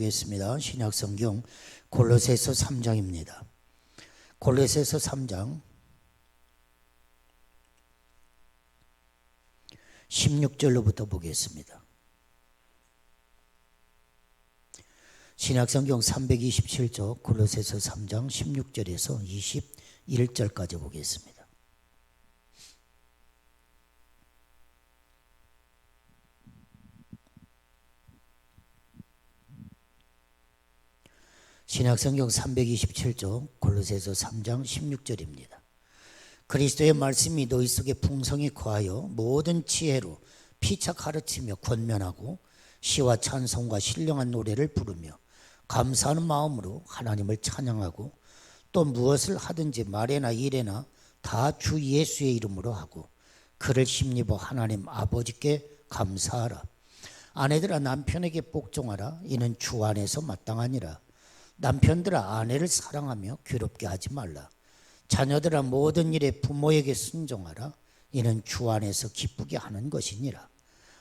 보겠습니다. 신약성경 골로새서 3장입니다. 골로새서 3장 16절로부터 보겠습니다. 신약성경 327쪽 골로새서 3장 16절에서 21절까지 보겠습니다. 신약성경 327쪽 골로새서 3장 16절입니다. 그리스도의 말씀이 너희 속에 풍성히 거하여 모든 지혜로 피차 가르치며 권면하고 시와 찬송과 신령한 노래를 부르며 감사하는 마음으로 하나님을 찬양하고 또 무엇을 하든지 말에나 일에나 다 주 예수의 이름으로 하고 그를 힘입어 하나님 아버지께 감사하라. 아내들아 남편에게 복종하라. 이는 주 안에서 마땅하니라. 남편들아 아내를 사랑하며 괴롭게 하지 말라. 자녀들아 모든 일에 부모에게 순종하라. 이는 주 안에서 기쁘게 하는 것이니라.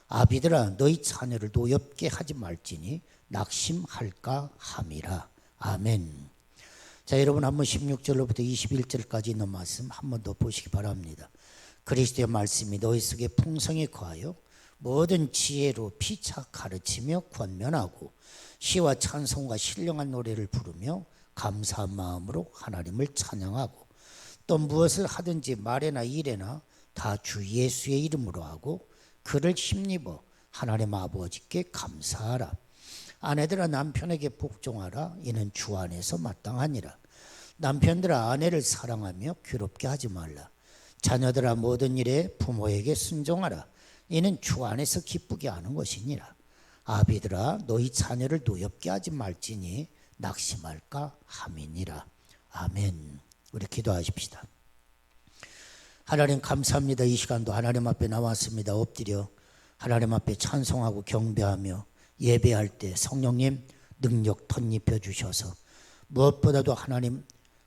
아비들아 너희 자녀를 노엽게 하지 말지니 낙심할까 함이라. 아멘. 자, 여러분 한번 16절로부터 21절까지 있는 말씀 한 번 더 보시기 바랍니다. 그리스도의 말씀이 너희 속에 풍성히 거하여 모든 지혜로 피차 가르치며 권면하고 시와 찬송과 신령한 노래를 부르며 감사한 마음으로 하나님을 찬양하고 또 무엇을 하든지 말에나 일에나 다 주 예수의 이름으로 하고 그를 힘입어 하나님 아버지께 감사하라. 아내들아 남편에게 복종하라. 이는 주 안에서 마땅하니라. 남편들아 아내를 사랑하며 괴롭게 하지 말라. 자녀들아 모든 일에 부모에게 순종하라. 이는 주 안에서 기쁘게 하는 것이니라. 아비들아 너희 자녀를 노엽게 하지 말지니 낙심할까 함이니라. 아멘. 우리 기도하십시다. 하나님 감사합니다. 이 시간도 하나님 앞에 나왔습니다. 엎드려 하나님 앞에 찬송하고 경배하며 예배할 때 성령님 능력 덧입혀 주셔서 무엇보다도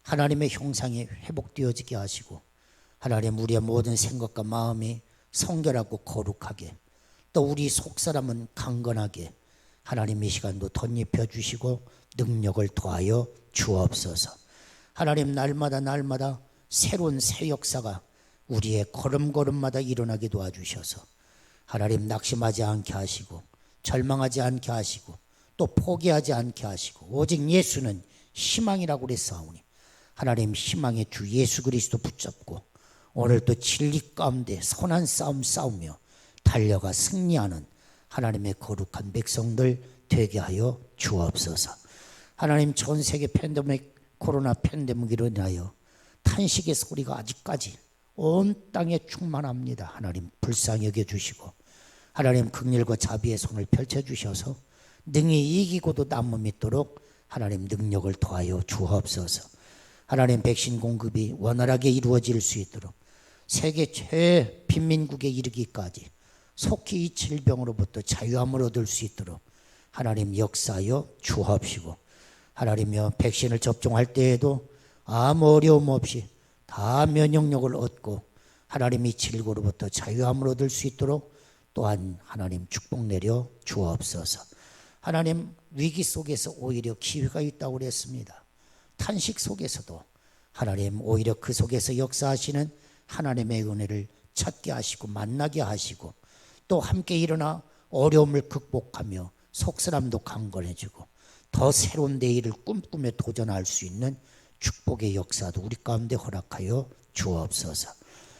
하나님의 형상이 회복되어지게 하시고 하나님 우리의 모든 생각과 마음이 성결하고 거룩하게 또 우리 속사람은 강건하게 하나님 이 시간도 덧입혀 주시고 능력을 더하여 주옵소서. 하나님 날마다 새로운 새 역사가 우리의 걸음걸음마다 일어나게 도와주셔서 하나님 낙심하지 않게 하시고 절망하지 않게 하시고 또 포기하지 않게 하시고 오직 예수는 희망이라고 그랬사오니 하나님 희망의 주 예수 그리스도 붙잡고 오늘도 진리 가운데 선한 싸움 싸우며 달려가 승리하는 하나님의 거룩한 백성들 되게 하여 주옵소서. 하나님 전 세계 코로나 팬데믹으로 인하여 탄식의 소리가 아직까지 온 땅에 충만합니다. 하나님 불쌍히 여겨주시고 하나님 긍휼과 자비의 손을 펼쳐주셔서 능히 이기고도 남음 있도록 하나님 능력을 더하여 주옵소서. 하나님 백신 공급이 원활하게 이루어질 수 있도록 세계 최 빈민국에 이르기까지 속히 이 질병으로부터 자유함을 얻을 수 있도록 하나님 역사하여 주옵시고 하나님여 백신을 접종할 때에도 아무 어려움 없이 다 면역력을 얻고 하나님 이 질고로부터 자유함을 얻을 수 있도록 또한 하나님 축복 내려 주옵소서. 하나님 위기 속에서 오히려 기회가 있다고 그랬습니다. 탄식 속에서도 하나님 오히려 그 속에서 역사하시는 하나님의 은혜를 찾게 하시고 만나게 하시고 또 함께 일어나 어려움을 극복하며 속사람도 강건해지고 더 새로운 내일을 꿈꾸며 도전할 수 있는 축복의 역사도 우리 가운데 허락하여 주옵소서.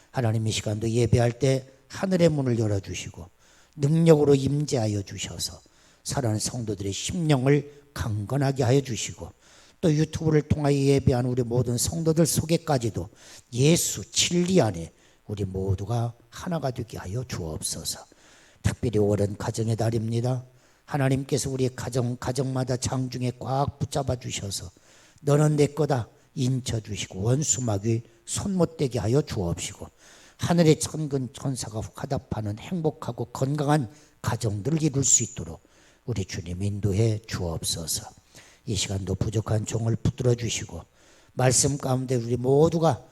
하나님 이 시간도 예배할 때 하늘의 문을 열어주시고 능력으로 임재하여 주셔서 사랑하는 성도들의 심령을 강건하게 하여 주시고 또 유튜브를 통하여 예배하는 우리 모든 성도들 속에까지도 예수 진리 안에 우리 모두가 하나가 되게 하여 주옵소서. 특별히 올해는 가정의 달입니다. 하나님께서 우리 가정마다 장중에 꽉 붙잡아 주셔서 너는 내 거다 인쳐 주시고 원수마귀 손 못 대게 하여 주옵시고 하늘의 천군 천사가 화답하는 행복하고 건강한 가정들을 이룰 수 있도록 우리 주님 인도해 주옵소서. 이 시간도 부족한 종을 붙들어 주시고 말씀 가운데 우리 모두가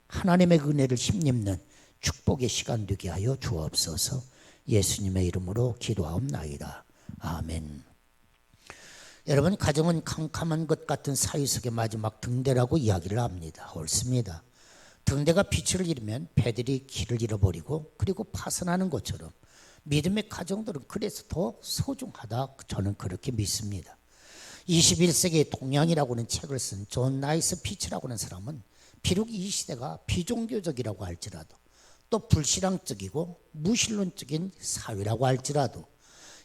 하나님의 은혜를 힘입는 축복의 시간 되게 하여 주옵소서. 예수님의 이름으로 기도하옵나이다. 아멘. 여러분, 가정은 캄캄한 것 같은 사유 속의 마지막 등대라고 이야기를 합니다. 옳습니다. 등대가 빛을 잃으면 배들이 길을 잃어버리고 그리고 파산하는 것처럼 믿음의 가정들은 그래서 더 소중하다, 저는 그렇게 믿습니다. 21세기의 동양이라고 하는 책을 쓴 존 나이스 피치라고 하는 사람은 비록 이 시대가 비종교적이라고 할지라도 또 불신앙적이고 무신론적인 사회라고 할지라도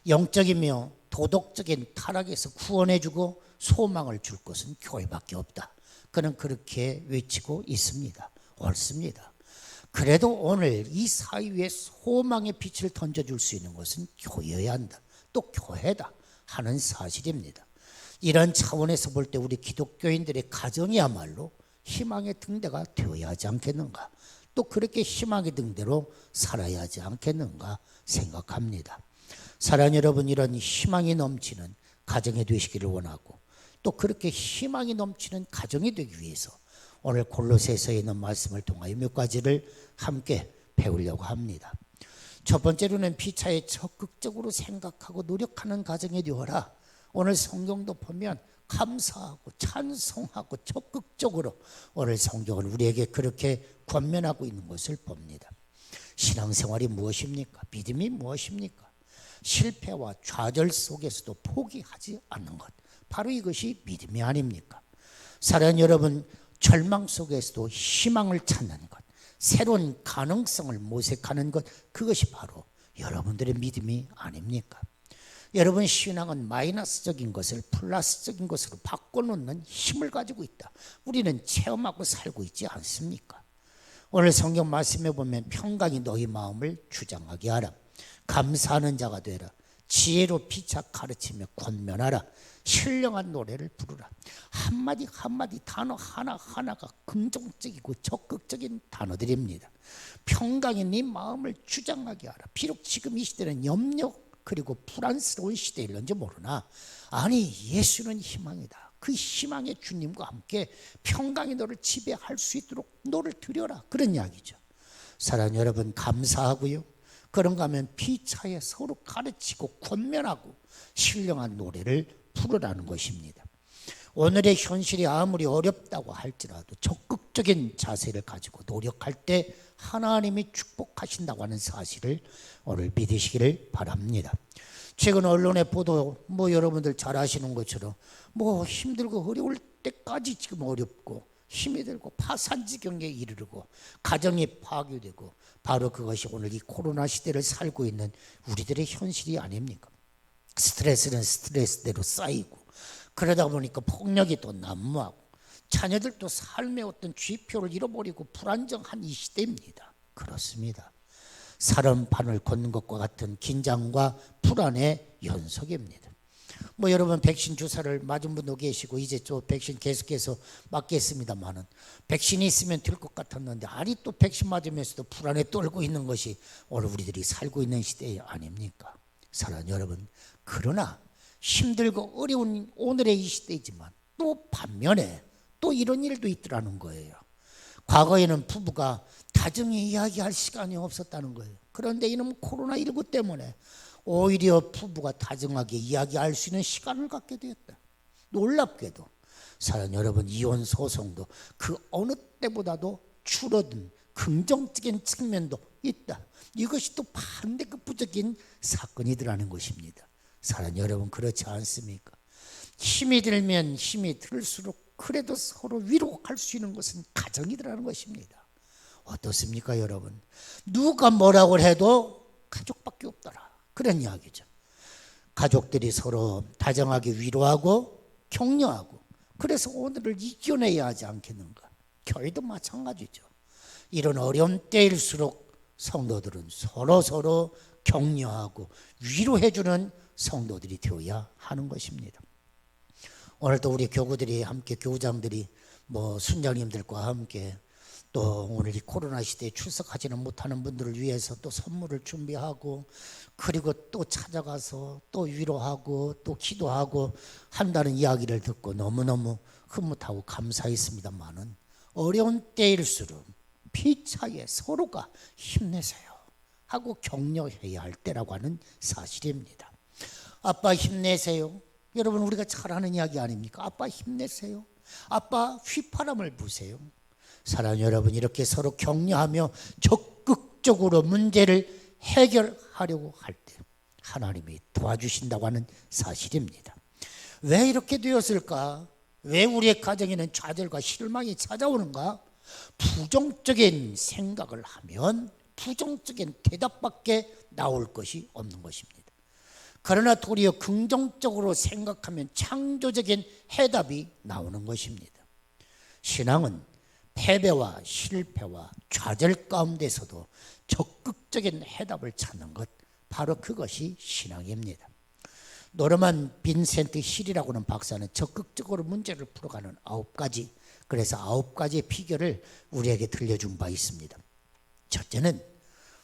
영적이며 도덕적인 타락에서 구원해주고 소망을 줄 것은 교회밖에 없다. 그는 그렇게 외치고 있습니다. 옳습니다. 그래도 오늘 이 사회에 소망의 빛을 던져줄 수 있는 것은 교회여야 한다. 또 교회다 하는 사실입니다. 이런 차원에서 볼 때 우리 기독교인들의 가정이야말로 희망의 등대가 되어야 하지 않겠는가, 또 그렇게 희망의 등대로 살아야 하지 않겠는가 생각합니다. 사랑하는 여러분, 이런 희망이 넘치는 가정이 되시기를 원하고 또 그렇게 희망이 넘치는 가정이 되기 위해서 오늘 골로새서에 있는 말씀을 통하여 몇 가지를 함께 배우려고 합니다. 첫 번째로는 피차에 적극적으로 생각하고 노력하는 가정이 되어라. 오늘 성경도 보면 감사하고 찬송하고 적극적으로 오늘 성경은 우리에게 그렇게 권면하고 있는 것을 봅니다. 신앙생활이 무엇입니까? 믿음이 무엇입니까? 실패와 좌절 속에서도 포기하지 않는 것, 바로 이것이 믿음이 아닙니까? 사랑하는 여러분, 절망 속에서도 희망을 찾는 것, 새로운 가능성을 모색하는 것, 그것이 바로 여러분들의 믿음이 아닙니까? 여러분, 신앙은 마이너스적인 것을 플러스적인 것으로 바꿔놓는 힘을 가지고 있다. 우리는 체험하고 살고 있지 않습니까? 오늘 성경 말씀에 보면 평강이 너희 마음을 주장하게 하라. 감사하는 자가 되라. 지혜로 피차 가르치며 권면하라. 신령한 노래를 부르라. 한마디 한마디 단어 하나하나가 긍정적이고 적극적인 단어들입니다. 평강이 네 마음을 주장하게 하라. 비록 지금 이 시대는 염려 그리고 불안스러운 시대일런지 모르나, 아니, 예수는 희망이다. 그 희망의 주님과 함께 평강이 너를 지배할 수 있도록 너를 드려라, 그런 이야기죠. 사랑하는 여러분, 감사하고요, 그런가 하면 피차에 서로 가르치고 권면하고 신령한 노래를 부르라는 것입니다. 오늘의 현실이 아무리 어렵다고 할지라도 적극적인 자세를 가지고 노력할 때 하나님이 축복하신다고 하는 사실을 오늘 믿으시기를 바랍니다. 최근 언론의 보도, 여러분들 잘 아시는 것처럼 힘들고 어려울 때까지 지금 어렵고 힘이 들고 파산지경에 이르르고 가정이 파괴되고, 바로 그것이 오늘 이 코로나 시대를 살고 있는 우리들의 현실이 아닙니까? 스트레스는 스트레스대로 쌓이고, 그러다 보니까 폭력이 또 난무하고 자녀들도 삶의 어떤 쥐표를 잃어버리고 불안정한 이 시대입니다. 그렇습니다. 살얼판을 걷는 것과 같은 긴장과 불안의 연속입니다. 여러분, 백신 주사를 맞은 분도 계시고 이제 또 백신 계속해서 맞겠습니다만은, 백신이 있으면 될 것 같았는데 아니 또 백신 맞으면서도 불안에 떨고 있는 것이 오늘 우리들이 살고 있는 시대 아닙니까? 사랑하는 여러분, 그러나 힘들고 어려운 오늘의 이 시대이지만 또 반면에 또 이런 일도 있더라는 거예요. 과거에는 부부가 다정히 이야기할 시간이 없었다는 거예요. 그런데 이놈 코로나19 때문에 오히려 부부가 다정하게 이야기할 수 있는 시간을 갖게 되었다. 놀랍게도 사랑하는 여러분, 이혼 소송도 그 어느 때보다도 줄어든 긍정적인 측면도 있다. 이것이 또 반대급부적인 사건이더라는 것입니다. 사랑하는 여러분, 그렇지 않습니까? 힘이 들면 힘이 들수록 그래도 서로 위로할 수 있는 것은 가정이더라는 것입니다. 어떻습니까, 여러분? 누가 뭐라고 해도 가족밖에 없더라, 그런 이야기죠. 가족들이 서로 다정하게 위로하고 격려하고, 그래서 오늘을 이겨내야 하지 않겠는가? 교회도 마찬가지죠. 이런 어려운 때일수록 성도들은 서로 격려하고 위로해주는 성도들이 되어야 하는 것입니다. 오늘도 우리 교구들이 함께, 교우장들이 순장님들과 함께 또 오늘 이 코로나 시대에 출석하지는 못하는 분들을 위해서 또 선물을 준비하고, 그리고 또 찾아가서 또 위로하고 또 기도하고 한다는 이야기를 듣고 너무너무 흐뭇하고 감사했습니다만은, 어려운 때일수록 피차에 서로가 힘내세요 하고 격려해야 할 때라고 하는 사실입니다. 아빠 힘내세요. 여러분, 우리가 잘 아는 이야기 아닙니까? 아빠 힘내세요. 아빠 휘파람을 부세요. 사랑하는 여러분, 이렇게 서로 격려하며 적극적으로 문제를 해결하려고 할 때 하나님이 도와주신다고 하는 사실입니다. 왜 이렇게 되었을까? 왜 우리의 가정에는 좌절과 실망이 찾아오는가? 부정적인 생각을 하면 부정적인 대답밖에 나올 것이 없는 것입니다. 그러나 도리어 긍정적으로 생각하면 창조적인 해답이 나오는 것입니다. 신앙은 패배와 실패와 좌절 가운데서도 적극적인 해답을 찾는 것, 바로 그것이 신앙입니다. 노르만 빈센트 힐이라고 하는 박사는 적극적으로 문제를 풀어가는 9가지, 그래서 9가지의 비결을 우리에게 들려준 바 있습니다. 첫째는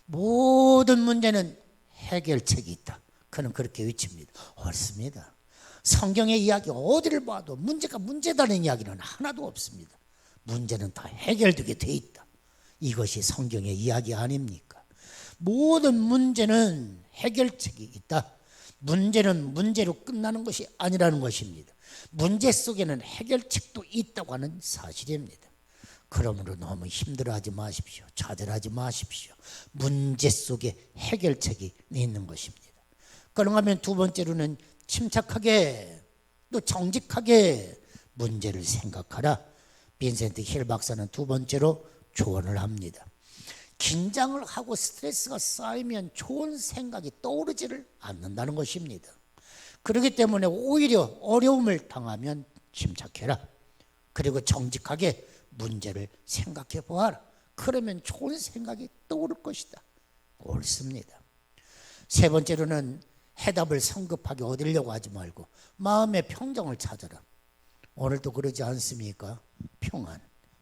모든 문제는 해결책이 있다. 그는 그렇게 외칩니다. 옳습니다. 성경의 이야기 어디를 봐도 문제가 문제다는 이야기는 하나도 없습니다. 문제는 다 해결되게 돼 있다. 이것이 성경의 이야기 아닙니까? 모든 문제는 해결책이 있다. 문제는 문제로 끝나는 것이 아니라는 것입니다. 문제 속에는 해결책도 있다고 하는 사실입니다. 그러므로 너무 힘들어하지 마십시오. 좌절하지 마십시오. 문제 속에 해결책이 있는 것입니다. 그런가 하면 두 번째로는 침착하게 또 정직하게 문제를 생각하라. 빈센트 힐 박사는 두 번째로 조언을 합니다. 긴장을 하고 스트레스가 쌓이면 좋은 생각이 떠오르지를 않는다는 것입니다. 그렇기 때문에 오히려 어려움을 당하면 침착해라. 그리고 정직하게 문제를 생각해 보아라. 그러면 좋은 생각이 떠오를 것이다. 옳습니다. 세 번째로는 해답을 성급하게 얻으려고 하지 말고 마음의 평정을 찾아라. 오늘도 그러지 않습니까?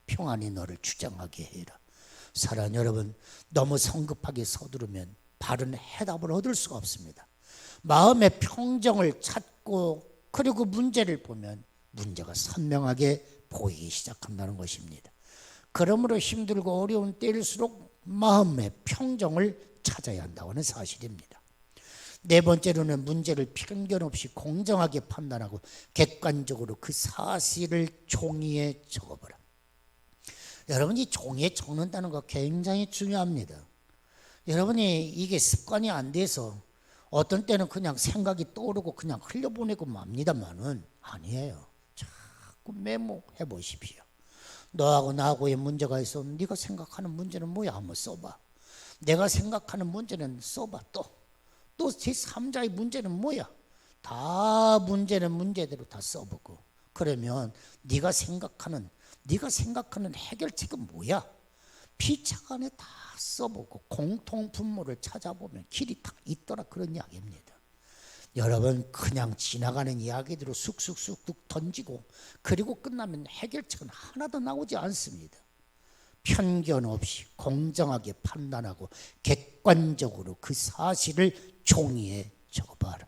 평안이 너를 주장하게 해라. 사랑하는 여러분, 너무 성급하게 서두르면 바른 해답을 얻을 수가 없습니다. 마음의 평정을 찾고 그리고 문제를 보면 문제가 선명하게 보이기 시작한다는 것입니다. 그러므로 힘들고 어려운 때일수록 마음의 평정을 찾아야 한다고 하는 사실입니다. 네 번째로는 문제를 편견 없이 공정하게 판단하고 객관적으로 그 사실을 종이에 적어보라. 여러분, 이 종이에 적는다는 거 굉장히 중요합니다. 여러분이 이게 습관이 안 돼서 어떤 때는 그냥 생각이 떠오르고 그냥 흘려보내고 맙니다만은 아니에요. 자꾸 메모해 보십시오. 너하고 나하고의 문제가 있어. 네가 생각하는 문제는 뭐야? 한번 써봐. 내가 생각하는 문제는 써봐. 또 제3자의 문제는 뭐야? 다 문제는 문제대로 다 써보고, 그러면 네가 생각하는 해결책은 뭐야? 피착 안에 다 써보고 공통 분모를 찾아보면 길이 다 있더라, 그런 이야기입니다. 여러분, 그냥 지나가는 이야기대로 쑥쑥쑥 던지고 그리고 끝나면 해결책은 하나도 나오지 않습니다. 편견 없이 공정하게 판단하고 객관적으로 그 사실을 종이에 적어봐라.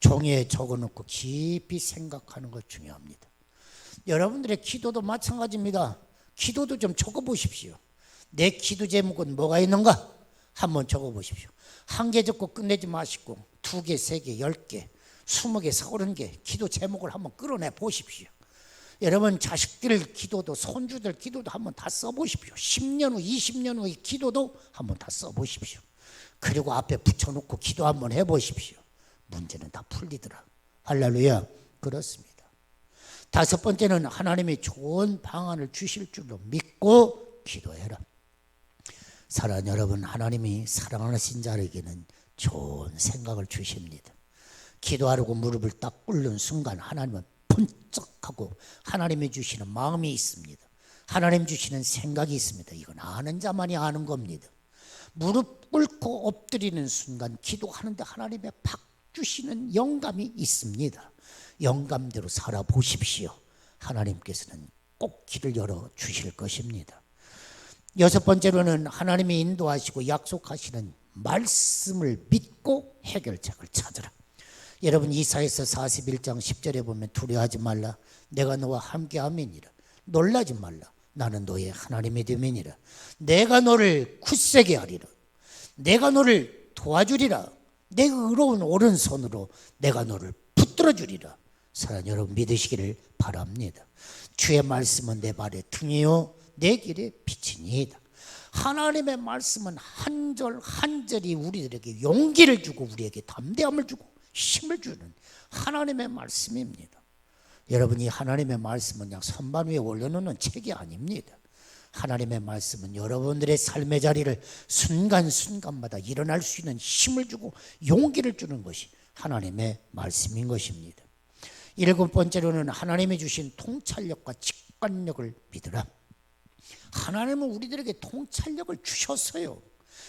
종이에 적어놓고 깊이 생각하는 것 중요합니다. 여러분들의 기도도 마찬가지입니다. 기도도 좀 적어보십시오. 내 기도 제목은 뭐가 있는가? 한번 적어보십시오. 한 개 적고 끝내지 마시고 2개, 3개, 10개, 20개, 30개 기도 제목을 한번 끌어내 보십시오. 여러분, 자식들 기도도 손주들 기도도 한번 다 써보십시오. 10년 후 20년 후의 기도도 한번 다 써보십시오. 그리고 앞에 붙여놓고 기도 한번 해보십시오. 문제는 다 풀리더라. 할렐루야. 그렇습니다. 다섯 번째는 하나님이 좋은 방안을 주실 줄로 믿고 기도해라. 사랑하는 여러분, 하나님이 사랑하신 자에게는 좋은 생각을 주십니다. 기도하려고 무릎을 딱 꿇는 순간 하나님은 번쩍하고 하나님이 주시는 마음이 있습니다. 하나님 주시는 생각이 있습니다. 이건 아는 자만이 아는 겁니다. 무릎 꿇고 엎드리는 순간 기도하는데 하나님의 팍 주시는 영감이 있습니다. 영감대로 살아보십시오. 하나님께서는 꼭 길을 열어주실 것입니다. 여섯 번째로는 하나님이 인도하시고 약속하시는 말씀을 믿고 해결책을 찾으라. 여러분, 이사야서 41장 10절에 보면 두려워하지 말라. 내가 너와 함께 함이니라. 놀라지 말라. 나는 너의 하나님이 됨이니라. 내가 너를 굳세게 하리라. 내가 너를 도와주리라. 내 의로운 오른손으로 내가 너를 붙들어 들어주리라. 사랑하는 여러분, 믿으시기를 바랍니다. 주의 말씀은 내 발의 등이요 내 길의 빛이니이다. 하나님의 말씀은 한 절 한 절이 우리들에게 용기를 주고 우리에게 담대함을 주고 힘을 주는 하나님의 말씀입니다. 여러분, 이 하나님의 말씀은 그냥 선반 위에 올려놓는 책이 아닙니다. 하나님의 말씀은 여러분들의 삶의 자리를 순간순간마다 일어날 수 있는 힘을 주고 용기를 주는 것이 하나님의 말씀인 것입니다. 7번째로는 하나님이 주신 통찰력과 직관력을 믿으라. 하나님은 우리들에게 통찰력을 주셨어요.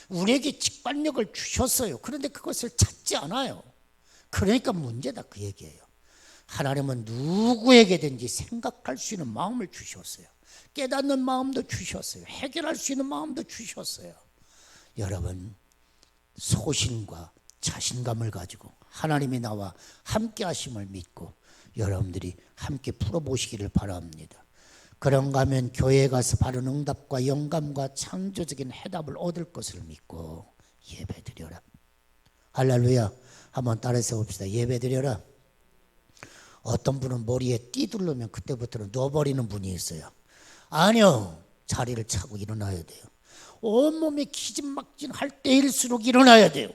우리에게 직관력을 주셨어요. 그런데 그것을 찾지 않아요. 그러니까 문제다, 그 얘기예요. 하나님은 누구에게든지 생각할 수 있는 마음을 주셨어요. 깨닫는 마음도 주셨어요. 해결할 수 있는 마음도 주셨어요. 여러분, 소신과 자신감을 가지고 하나님이 나와 함께 하심을 믿고 여러분들이 함께 풀어보시기를 바랍니다. 그런가 하면 교회에 가서 바른 응답과 영감과 창조적인 해답을 얻을 것을 믿고 예배드려라. 할렐루야. 한번 따라서 봅시다. 예배드려라. 어떤 분은 머리에 띠 두르면 그때부터는 놔버리는 분이 있어요. 아니요, 자리를 차고 일어나야 돼요. 온몸이 기진막진할 때일수록 일어나야 돼요.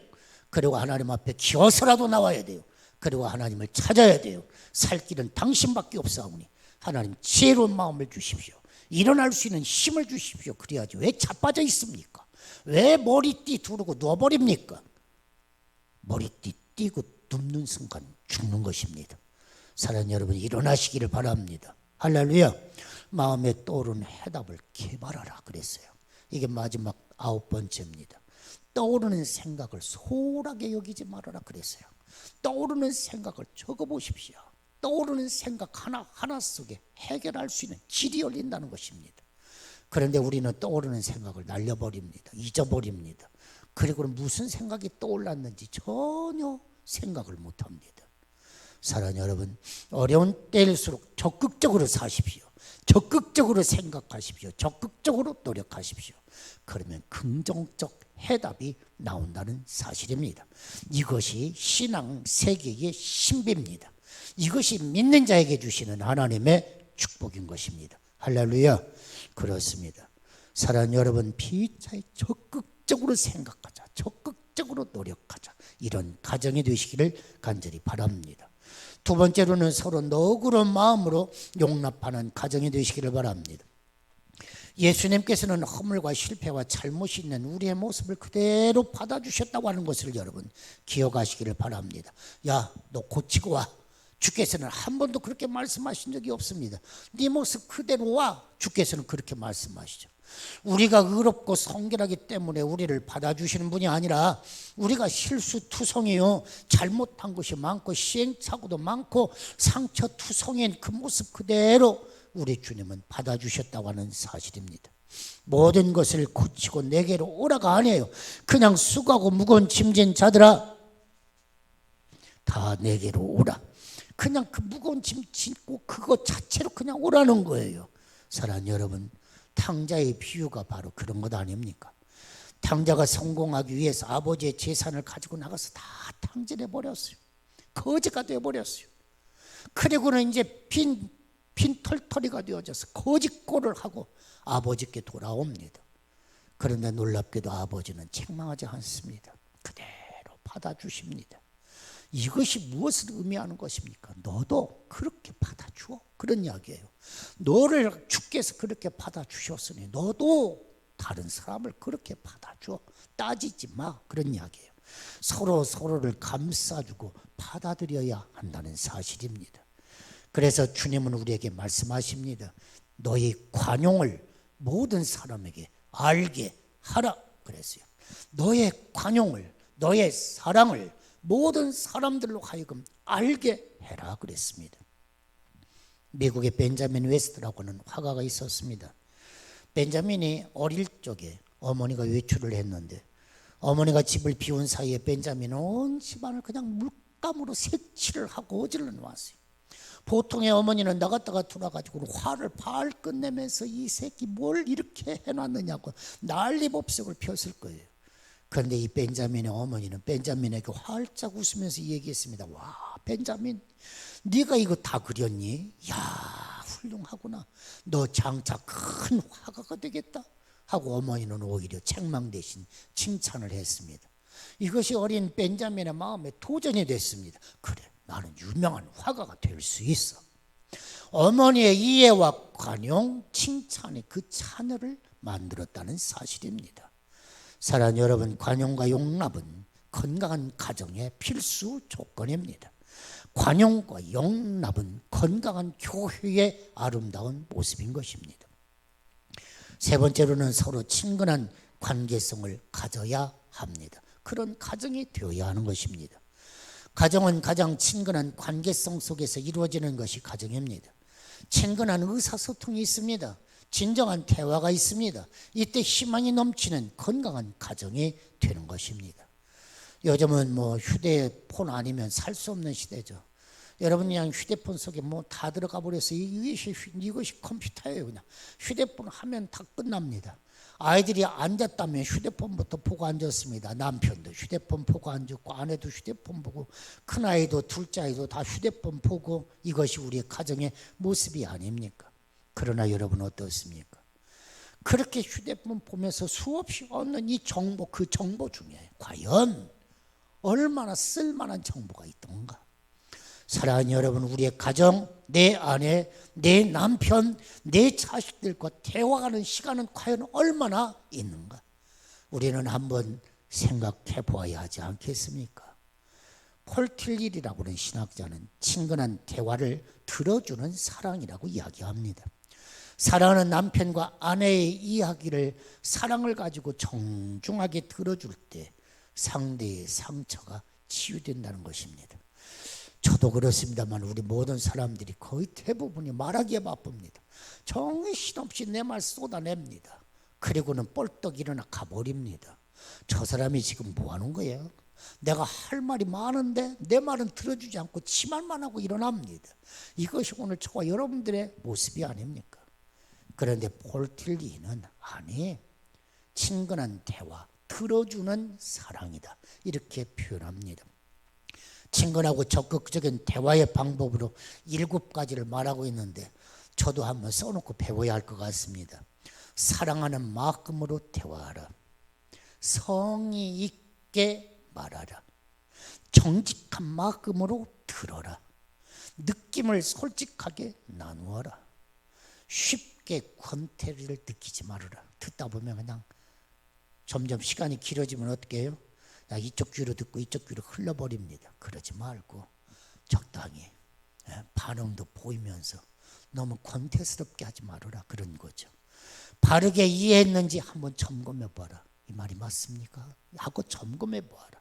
그리고 하나님 앞에 기어서라도 나와야 돼요. 그리고 하나님을 찾아야 돼요. 살 길은 당신밖에 없사오니 하나님 지혜로운 마음을 주십시오. 일어날 수 있는 힘을 주십시오. 그래야지. 왜 자빠져 있습니까? 왜 머리띠 두르고 누워버립니까? 머리띠 띠고 눕는 순간 죽는 것입니다. 사랑하는 여러분, 일어나시기를 바랍니다. 할렐루야. 마음에 떠오르는 해답을 개발하라 그랬어요. 이게 마지막 9번째입니다. 떠오르는 생각을 소홀하게 여기지 말아라 그랬어요. 떠오르는 생각을 적어보십시오. 떠오르는 생각 하나하나 속에 해결할 수 있는 길이 열린다는 것입니다. 그런데 우리는 떠오르는 생각을 날려버립니다. 잊어버립니다. 그리고 무슨 생각이 떠올랐는지 전혀 생각을 못합니다. 사랑하는 여러분, 어려운 때일수록 적극적으로 사십시오. 적극적으로 생각하십시오. 적극적으로 노력하십시오. 그러면 긍정적 해답이 나온다는 사실입니다. 이것이 신앙 세계의 신비입니다. 이것이 믿는 자에게 주시는 하나님의 축복인 것입니다. 할렐루야. 그렇습니다. 사랑하는 여러분, 피차에 적극적으로 생각하자. 적극적으로 노력하자. 이런 가정이 되시기를 간절히 바랍니다. 두 번째로는 서로 너그러운 마음으로 용납하는 가정이 되시기를 바랍니다. 예수님께서는 허물과 실패와 잘못이 있는 우리의 모습을 그대로 받아주셨다고 하는 것을 여러분 기억하시기를 바랍니다. 야, 너 고치고 와. 주께서는 한 번도 그렇게 말씀하신 적이 없습니다. 네 모습 그대로 와. 주께서는 그렇게 말씀하시죠. 우리가 의롭고 성결하기 때문에 우리를 받아주시는 분이 아니라 우리가 실수투성이요, 잘못한 것이 많고 시행착오도 많고 상처투성인 그 모습 그대로 우리 주님은 받아주셨다고 하는 사실입니다. 모든 것을 고치고 내게로 오라가 아니에요. 그냥 수고하고 무거운 짐진 자들아 다 내게로 오라. 그냥 그 무거운 짐 짓고 그거 자체로 그냥 오라는 거예요. 사랑하는 여러분, 탕자의 비유가 바로 그런 것 아닙니까? 탕자가 성공하기 위해서 아버지의 재산을 가지고 나가서 다 탕진해 버렸어요. 거지가 되어버렸어요. 그리고는 이제 빈 털털이가 되어져서 거짓골을 하고 아버지께 돌아옵니다. 그런데 놀랍게도 아버지는 책망하지 않습니다. 그대로 받아주십니다. 이것이 무엇을 의미하는 것입니까? 너도 그렇게 받아주어. 그런 이야기예요. 너를 주께서 그렇게 받아주셨으니 너도 다른 사람을 그렇게 받아줘. 따지지 마. 그런 이야기예요. 서로 서로를 감싸주고 받아들여야 한다는 사실입니다. 그래서 주님은 우리에게 말씀하십니다. 너희 관용을 모든 사람에게 알게 하라 그랬어요. 너의 관용을, 너의 사랑을 모든 사람들로 하여금 알게 해라 그랬습니다. 미국의 벤자민 웨스트라고 하는 화가가 있었습니다. 벤자민이 어릴 적에 어머니가 외출을 했는데 어머니가 집을 비운 사이에 벤자민은 온 집안을 그냥 물감으로 색칠을 하고 어질러 놓았어요. 보통의 어머니는 나갔다가 돌아가지고 화를 발끝 내면서 이 새끼 뭘 이렇게 해놨느냐고 난리법석을 폈을 거예요. 그런데 이 벤자민의 어머니는 벤자민에게 활짝 웃으면서 얘기했습니다. 와, 벤자민, 네가 이거 다 그렸니? 야, 훌륭하구나. 너 장차 큰 화가가 되겠다 하고 어머니는 오히려 책망 대신 칭찬을 했습니다. 이것이 어린 벤자민의 마음에 도전이 됐습니다. 그래, 나는 유명한 화가가 될 수 있어. 어머니의 이해와 관용, 칭찬이 그 찬을 만들었다는 사실입니다. 사랑하는 여러분, 관용과 용납은 건강한 가정의 필수 조건입니다. 관용과 용납은 건강한 교회의 아름다운 모습인 것입니다. 세 번째로는 서로 친근한 관계성을 가져야 합니다. 그런 가정이 되어야 하는 것입니다. 가정은 가장 친근한 관계성 속에서 이루어지는 것이 가정입니다. 친근한 의사소통이 있습니다. 진정한 대화가 있습니다. 이때 희망이 넘치는 건강한 가정이 되는 것입니다. 요즘은 휴대폰 아니면 살 수 없는 시대죠. 여러분, 그냥 휴대폰 속에 다 들어가 버려서 이것이 컴퓨터예요. 그냥 휴대폰 하면 다 끝납니다. 아이들이 앉았다면 휴대폰부터 보고 앉았습니다. 남편도 휴대폰 보고 앉았고, 아내도 휴대폰 보고, 큰아이도 둘째 아이도 다 휴대폰 보고, 이것이 우리의 가정의 모습이 아닙니까? 그러나 여러분 어떻습니까? 그렇게 휴대폰 보면서 수없이 얻는 이 정보, 그 정보 중에 과연 얼마나 쓸만한 정보가 있던가? 사랑하는 여러분, 우리의 가정, 내 아내, 내 남편, 내 자식들과 대화하는 시간은 과연 얼마나 있는가? 우리는 한번 생각해 보아야 하지 않겠습니까? 폴 틸리라고 하는 신학자는 친근한 대화를 들어주는 사랑이라고 이야기합니다. 사랑하는 남편과 아내의 이야기를 사랑을 가지고 정중하게 들어줄 때 상대의 상처가 치유된다는 것입니다. 저도 그렇습니다만 우리 모든 사람들이 거의 대부분이 말하기에 바쁩니다. 정신없이 내 말 쏟아냅니다. 그리고는 뻘떡 일어나 가버립니다. 저 사람이 지금 뭐 하는 거예요? 내가 할 말이 많은데 내 말은 들어주지 않고 지 말만 하고 일어납니다. 이것이 오늘 저와 여러분들의 모습이 아닙니까? 그런데 폴 틸리는 아니, 친근한 대화, 들어주는 사랑이다, 이렇게 표현합니다. 친근하고 적극적인 대화의 방법으로 7가지를 말하고 있는데 저도 한번 써놓고 배워야 할 것 같습니다. 사랑하는 마음으로 대화하라. 성의 있게 말하라. 정직한 마음으로 들어라. 느낌을 솔직하게 나누어라. 쉽게 권태를 느끼지 말아라. 듣다 보면 그냥 점점 시간이 길어지면 어떻게 해요? 이쪽 귀로 듣고 이쪽 귀로 흘러버립니다. 그러지 말고 적당히 반응도 보이면서 너무 권태스럽게 하지 말아라, 그런 거죠. 바르게 이해했는지 한번 점검해 봐라. 이 말이 맞습니까? 하고 점검해 보아라.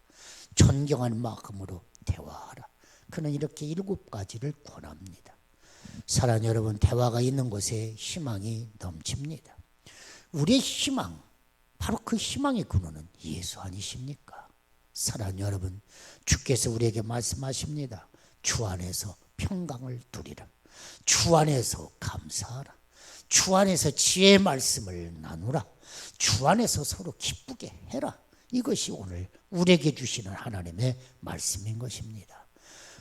존경하는 마음으로 대화하라. 그는 이렇게 7가지를 권합니다. 사랑하는 여러분, 대화가 있는 곳에 희망이 넘칩니다. 우리의 희망, 바로 그 희망의 근원은 예수 아니십니까? 사랑하는 여러분, 주께서 우리에게 말씀하십니다. 주 안에서 평강을 누리라. 주 안에서 감사하라. 주 안에서 지혜의 말씀을 나누라. 주 안에서 서로 기쁘게 해라. 이것이 오늘 우리에게 주시는 하나님의 말씀인 것입니다.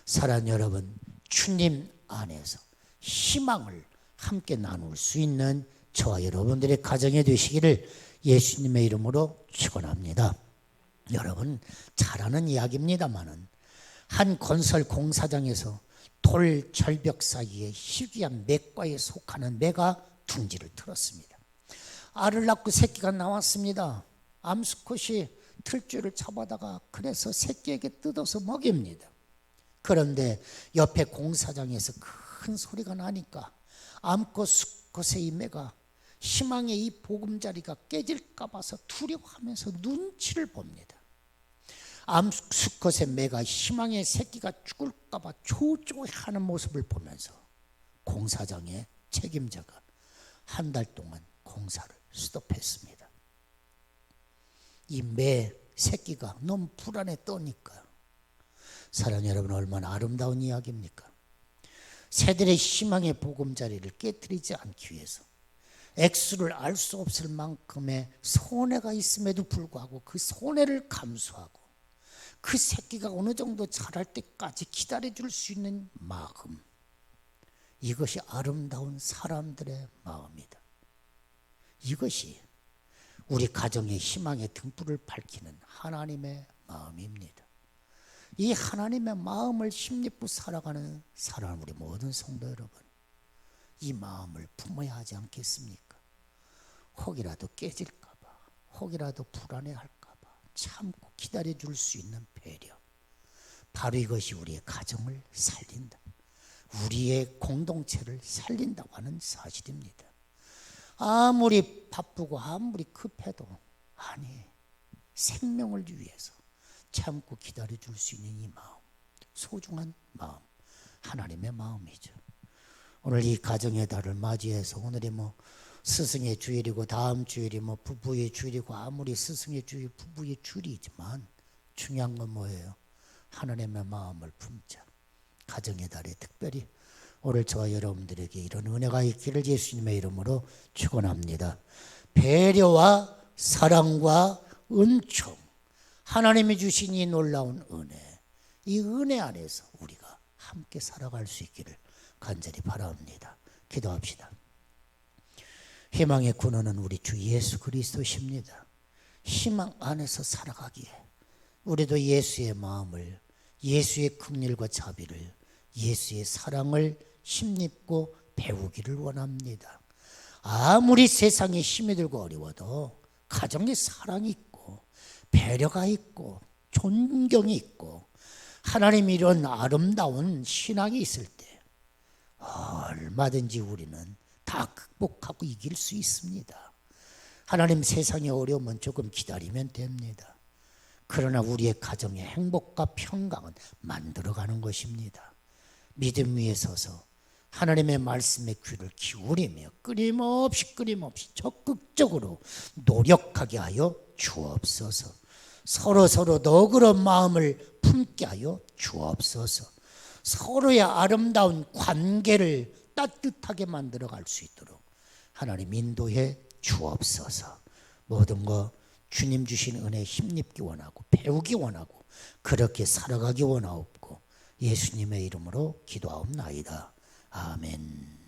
사랑하는 여러분, 주님 안에서 희망을 함께 나눌 수 있는 저와 여러분들의 가정이 되시기를 예수님의 이름으로 축원합니다. 여러분, 잘 아는 이야기입니다마는 한 건설 공사장에서 돌 절벽 사이에 희귀한 맥과에 속하는 매가 둥지를 틀었습니다. 알을 낳고 새끼가 나왔습니다. 암수컷이 틀줄을 잡아다가 그래서 새끼에게 뜯어서 먹입니다. 그런데 옆에 공사장에서 큰 소리가 나니까 암컷 수컷의 이 매가 희망의 이 보금자리가 깨질까 봐서 두려워하면서 눈치를 봅니다. 암수컷의 매가 희망의 새끼가 죽을까 봐 초조해하는 모습을 보면서 공사장의 책임자가 한 달 동안 공사를 스톱했습니다. 이 매 새끼가 너무 불안에 떠니까. 사랑하는 여러분, 얼마나 아름다운 이야기입니까? 새들의 희망의 보금자리를 깨뜨리지 않기 위해서 액수를 알 수 없을 만큼의 손해가 있음에도 불구하고 그 손해를 감수하고 그 새끼가 어느 정도 자랄 때까지 기다려줄 수 있는 마음, 이것이 아름다운 사람들의 마음이다. 이것이 우리 가정의 희망의 등불을 밝히는 하나님의 마음입니다. 이 하나님의 마음을 힘입고 살아가는 사람, 우리 모든 성도 여러분, 이 마음을 품어야 하지 않겠습니까? 혹이라도 깨질까 봐, 혹이라도 불안해할까 봐 참고 기다려줄 수 있는 배려, 바로 이것이 우리의 가정을 살린다, 우리의 공동체를 살린다고 하는 사실입니다. 아무리 바쁘고 아무리 급해도 아니, 생명을 위해서 참고 기다려줄 수 있는 이 마음, 소중한 마음, 하나님의 마음이죠. 오늘 이 가정의 달을 맞이해서 오늘이 스승의 주일이고 다음 주일이 부부의 주일이고, 아무리 스승의 주일, 부부의 주일이지만 중요한 건 뭐예요? 하나님의 마음을 품자. 가정의 달에 특별히 오늘 저와 여러분들에게 이런 은혜가 있기를 예수님의 이름으로 축원합니다. 배려와 사랑과 은총, 하나님이 주신 이 놀라운 은혜, 이 은혜 안에서 우리가 함께 살아갈 수 있기를 간절히 바랍니다. 기도합시다. 희망의 근원은 우리 주 예수 그리스도십니다. 희망 안에서 살아가기에 우리도 예수의 마음을, 예수의 긍휼과 자비를, 예수의 사랑을 힘입고 배우기를 원합니다. 아무리 세상에 힘이 들고 어려워도 가정에 사랑이 있고 배려가 있고 존경이 있고 하나님이 이런 아름다운 신앙이 있을 때 얼마든지 우리는 다 극복하고 이길 수 있습니다. 하나님, 세상의 어려움은 조금 기다리면 됩니다. 그러나 우리의 가정의 행복과 평강은 만들어가는 것입니다. 믿음 위에 서서 하나님의 말씀에 귀를 기울이며 끊임없이 적극적으로 노력하게 하여 주옵소서. 서로 너그러운 마음을 품게 하여 주옵소서. 서로의 아름다운 관계를 따뜻하게 만들어갈 수 있도록 하나님 인도해 주옵소서. 모든 것 주님 주신 은혜에 힘입기 원하고 배우기 원하고 그렇게 살아가기 원하옵고 예수님의 이름으로 기도하옵나이다. 아멘.